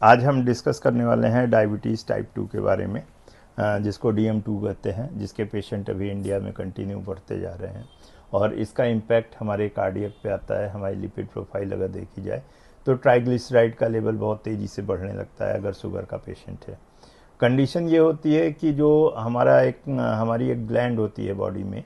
आज हम डिस्कस करने वाले हैं डायबिटीज़ टाइप 2 के बारे में, जिसको DM2 कहते हैं, जिसके पेशेंट अभी इंडिया में कंटिन्यू बढ़ते जा रहे हैं और इसका इम्पैक्ट हमारे कार्डियक पे आता है। हमारी लिपिड प्रोफाइल अगर देखी जाए तो ट्राइग्लिसराइड का लेवल बहुत तेज़ी से बढ़ने लगता है अगर शुगर का पेशेंट है। कंडीशन ये होती है कि जो हमारी एक ग्लैंड होती है बॉडी में,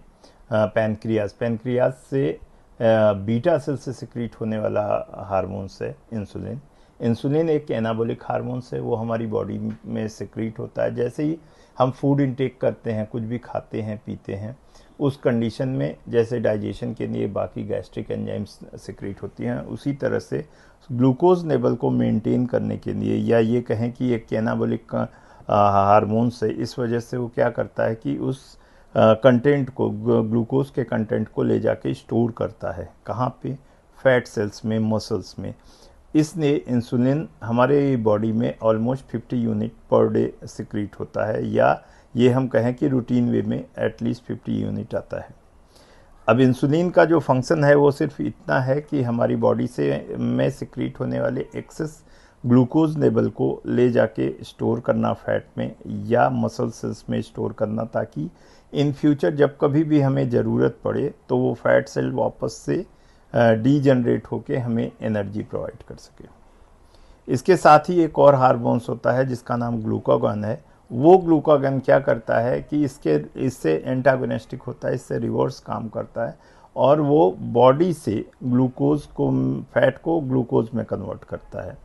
पैनक्रियाज से बीटा सेल से सिक्रीट होने वाला हार्मोन्स है इंसुलिन। इंसुलिन एक एनाबॉलिक हार्मोन्स है, वो हमारी बॉडी में सिक्रीट होता है जैसे ही हम फूड इंटेक करते हैं, कुछ भी खाते हैं पीते हैं। उस कंडीशन में जैसे डाइजेशन के लिए बाकी गैस्ट्रिक एंजाइम्स सिक्रीट होती हैं, उसी तरह से ग्लूकोज लेवल को मेंटेन करने के लिए, या ये कहें कि एक एनाबॉलिक हार्मोन्स है, इस वजह से वो क्या करता है कि उस कंटेंट को, ग्लूकोज के कंटेंट को ले जाके स्टोर करता है। कहाँ पे? फैट सेल्स में, मसल्स में। इसलिए इंसुलिन हमारे बॉडी में almost 50 unit per day secrete होता है, या ये हम कहें कि रूटीन वे में एटलीस्ट 50 यूनिट आता है। अब इंसुलिन का जो फंक्शन है वो सिर्फ इतना है कि हमारी बॉडी से में सिक्रीट होने वाले एक्सेस ग्लूकोज लेवल को ले जाके स्टोर करना फैट में या मसल सेल्स में स्टोर करना, ताकि इन फ्यूचर जब कभी भी हमें ज़रूरत पड़े तो वो फैट सेल वापस से डीजनरेट होके हमें एनर्जी प्रोवाइड कर सके। इसके साथ ही एक और हार्मोन्स होता है जिसका नाम ग्लूकागॉन है। वो ग्लूकागॉन क्या करता है कि इससे एंटागोनिस्टिक होता है, इससे रिवर्स काम करता है और वो बॉडी से ग्लूकोज को, फैट को ग्लूकोज में कन्वर्ट करता है।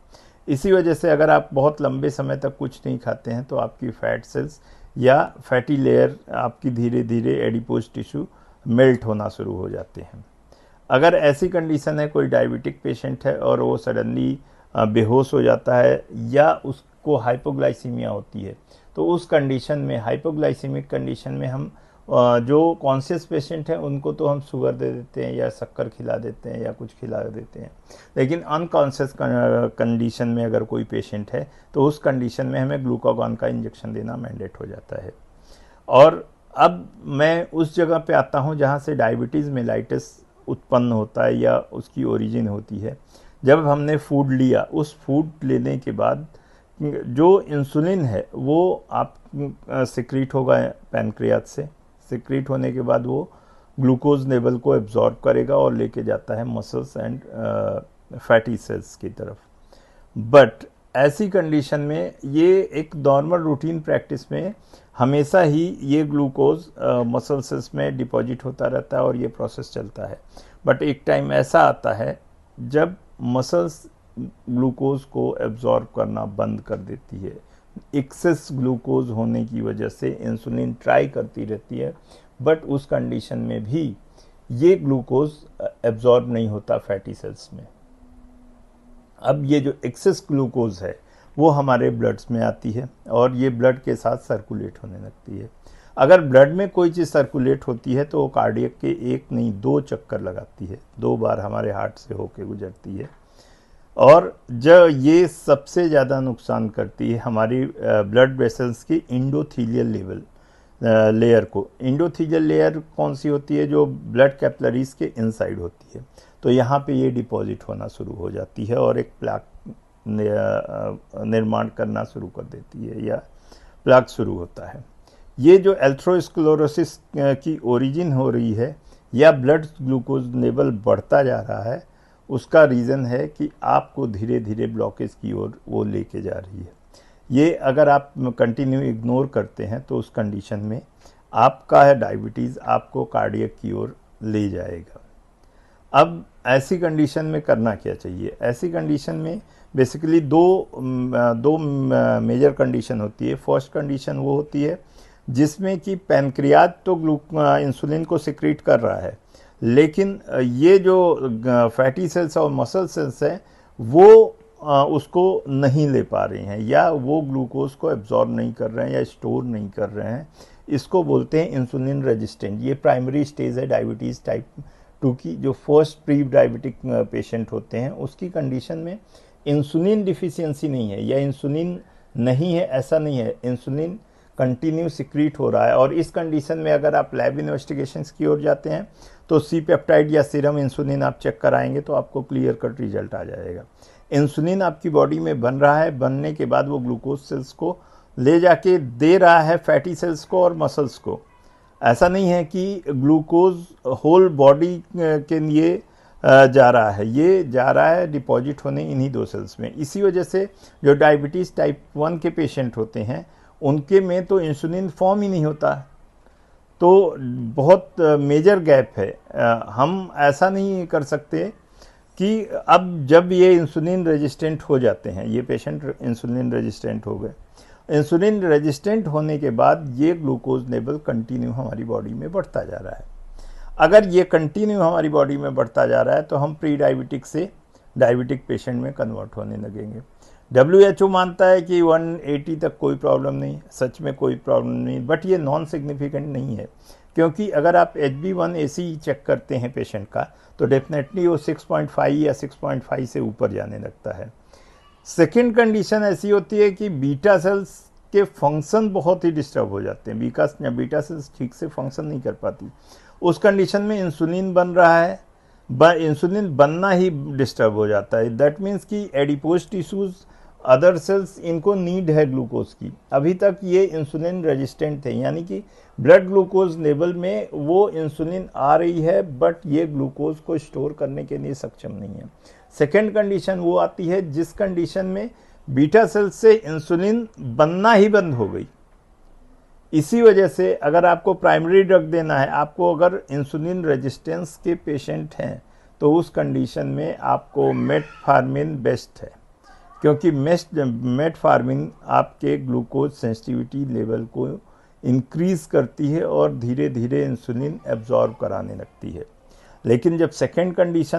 इसी वजह से अगर आप बहुत लंबे समय तक कुछ नहीं खाते हैं तो आपकी फैट सेल्स या फैटी लेयर, आपकी धीरे धीरे एडिपोज टिश्यू मेल्ट होना शुरू हो जाते हैं। अगर ऐसी कंडीशन है, कोई डायबिटिक पेशेंट है और वो सडनली बेहोश हो जाता है या उसको हाइपोग्लाइसीमिया होती है, तो उस कंडीशन में, हाइपोग्लाइसीमिक कंडीशन में, हम जो कॉन्शियस पेशेंट हैं उनको तो हम शुगर दे देते हैं या शक्कर खिला देते हैं या कुछ खिला देते हैं, लेकिन अनकॉन्शियस कंडीशन में अगर कोई पेशेंट है तो उस कंडीशन में हमें ग्लूकागॉन का इंजेक्शन देना मैंडेट हो जाता है। और अब मैं उस जगह पे आता हूँ जहाँ से डायबिटीज़ मेलाइटिस उत्पन्न होता है या उसकी ओरिजिन होती है। जब हमने फूड लिया, उस फूड लेने के बाद जो इंसुलिन है वो आप सिक्रीट होगा पैनक्रियाज से। सिक्रीट होने के बाद वो ग्लूकोज लेवल को एब्जॉर्ब करेगा और लेके जाता है मसल्स एंड फैटी सेल्स की तरफ। बट ऐसी कंडीशन में ये एक नॉर्मल रूटीन प्रैक्टिस में हमेशा ही ये ग्लूकोज मसल सेल्स में डिपॉजिट होता रहता है और ये प्रोसेस चलता है। बट एक टाइम ऐसा आता है जब मसल्स ग्लूकोज को एब्जॉर्ब करना बंद कर देती है। एक्सेस ग्लूकोज होने की वजह से इंसुलिन ट्राई करती रहती है, बट उस कंडीशन में भी ये ग्लूकोज एब्जॉर्ब नहीं होता फैटी सेल्स में। अब ये जो एक्सेस ग्लूकोज है वो हमारे ब्लड्स में आती है और ये ब्लड के साथ सर्कुलेट होने लगती है। अगर ब्लड में कोई चीज़ सर्कुलेट होती है तो वो कार्डियक के एक नहीं 2 चक्कर लगाती है, 2 बार हमारे हार्ट से होके गुजरती है। और जब ये सबसे ज़्यादा नुकसान करती है हमारी ब्लड वेसल्स की इंडोथीलियल लेयर को। इंडोथीलियल लेयर कौन सी होती है? जो ब्लड कैपिलरीज के इनसाइड होती है। तो यहाँ पे ये डिपॉजिट होना शुरू हो जाती है और एक प्लाक निर्माण करना शुरू कर देती है या प्लाक शुरू होता है। ये जो एथेरोस्क्लेरोसिस की ओरिजिन हो रही है या ब्लड ग्लूकोज लेवल बढ़ता जा रहा है, उसका रीज़न है कि आपको धीरे धीरे ब्लॉकेज की ओर वो लेके जा रही है। ये अगर आप कंटिन्यू इग्नोर करते हैं तो उस कंडीशन में आपका है डायबिटीज़ आपको कार्डियक की ओर ले जाएगा। अब ऐसी कंडीशन में करना क्या चाहिए? ऐसी कंडीशन में बेसिकली दो मेजर कंडीशन होती है। फर्स्ट कंडीशन वो होती है जिसमें कि पैनक्रियाज तो इंसुलिन को सिक्रीट कर रहा है, लेकिन ये जो फैटी सेल्स और मसल सेल्स हैं वो उसको नहीं ले पा रही हैं या वो ग्लूकोज को एब्जॉर्ब नहीं कर रहे हैं या स्टोर नहीं कर रहे हैं। इसको बोलते हैं इंसुलिन रेजिस्टेंट। ये प्राइमरी स्टेज है डायबिटीज़ टाइप 2 की। जो फर्स्ट प्री डायबिटिक पेशेंट होते हैं उसकी कंडीशन में इंसुलिन डिफिशियंसी नहीं है या इंसुलिन नहीं है, ऐसा नहीं है, इंसुलिन कंटिन्यू सिक्रीट हो रहा है। और इस कंडीशन में अगर आप लैब इन्वेस्टिगेशंस की ओर जाते हैं तो सी पेप्टाइड या सीरम इंसुलिन आप चेक कराएंगे तो आपको क्लियर कट रिजल्ट आ जाएगा। इंसुलिन आपकी बॉडी में बन रहा है, बनने के बाद वो ग्लूकोज सेल्स को ले जाके दे रहा है फैटी सेल्स को और मसल्स को। ऐसा नहीं है कि ग्लूकोज होल बॉडी के लिए जा रहा है, ये जा रहा है डिपॉजिट होने इन्हीं 2 सेल्स में। इसी वजह से जो डायबिटीज़ टाइप 1 के पेशेंट होते हैं उनके में तो इंसुलिन फॉर्म ही नहीं होता, तो बहुत मेजर गैप है। हम ऐसा नहीं कर सकते कि अब जब ये इंसुलिन रेजिस्टेंट हो जाते हैं, ये पेशेंट इंसुलिन रेजिस्टेंट हो गए, इंसुलिन रेजिस्टेंट होने के बाद ये ग्लूकोज लेवल कंटिन्यू हमारी बॉडी में बढ़ता जा रहा है। अगर ये कंटिन्यू हमारी बॉडी में बढ़ता जा रहा है तो हम प्री डायबिटिक से डायबिटिक पेशेंट में कन्वर्ट होने लगेंगे। WHO मानता है कि 180 तक कोई प्रॉब्लम नहीं, सच में कोई प्रॉब्लम नहीं, बट ये नॉन सिग्निफिकेंट नहीं है, क्योंकि अगर आप HbA1c चेक करते हैं पेशेंट का तो डेफिनेटली वो 6.5 या 6.5 से ऊपर जाने लगता है। सेकेंड कंडीशन ऐसी होती है कि बीटा सेल्स के फंक्शन बहुत ही डिस्टर्ब हो जाते हैं, बीटा सेल्स ठीक से फंक्शन नहीं कर पाती। उस कंडीशन में इंसुलिन बन रहा है, इंसुलिन बनना ही डिस्टर्ब हो जाता है। दैट मीन्स कि एडिपोज टिश्यूज, अदर सेल्स, इनको नीड है ग्लूकोज की। अभी तक ये इंसुलिन रेजिस्टेंट थे, यानी कि ब्लड ग्लूकोज लेवल में वो इंसुलिन आ रही है बट ये ग्लूकोज को स्टोर करने के लिए सक्षम नहीं है। सेकेंड कंडीशन वो आती है जिस कंडीशन में बीटा सेल से इंसुलिन बनना ही बंद हो गई। इसी वजह से अगर आपको प्राइमरी ड्रग देना है, आपको अगर इंसुलिन रेजिस्टेंस के पेशेंट हैं तो उस कंडीशन में आपको मेटफॉर्मिन बेस्ट है, क्योंकि मेटफॉर्मिन आपके ग्लूकोज सेंसिटिविटी लेवल को इंक्रीज करती है और धीरे धीरे इंसुलिन एब्जॉर्ब कराने लगती है। लेकिन जब सेकेंड कंडीशन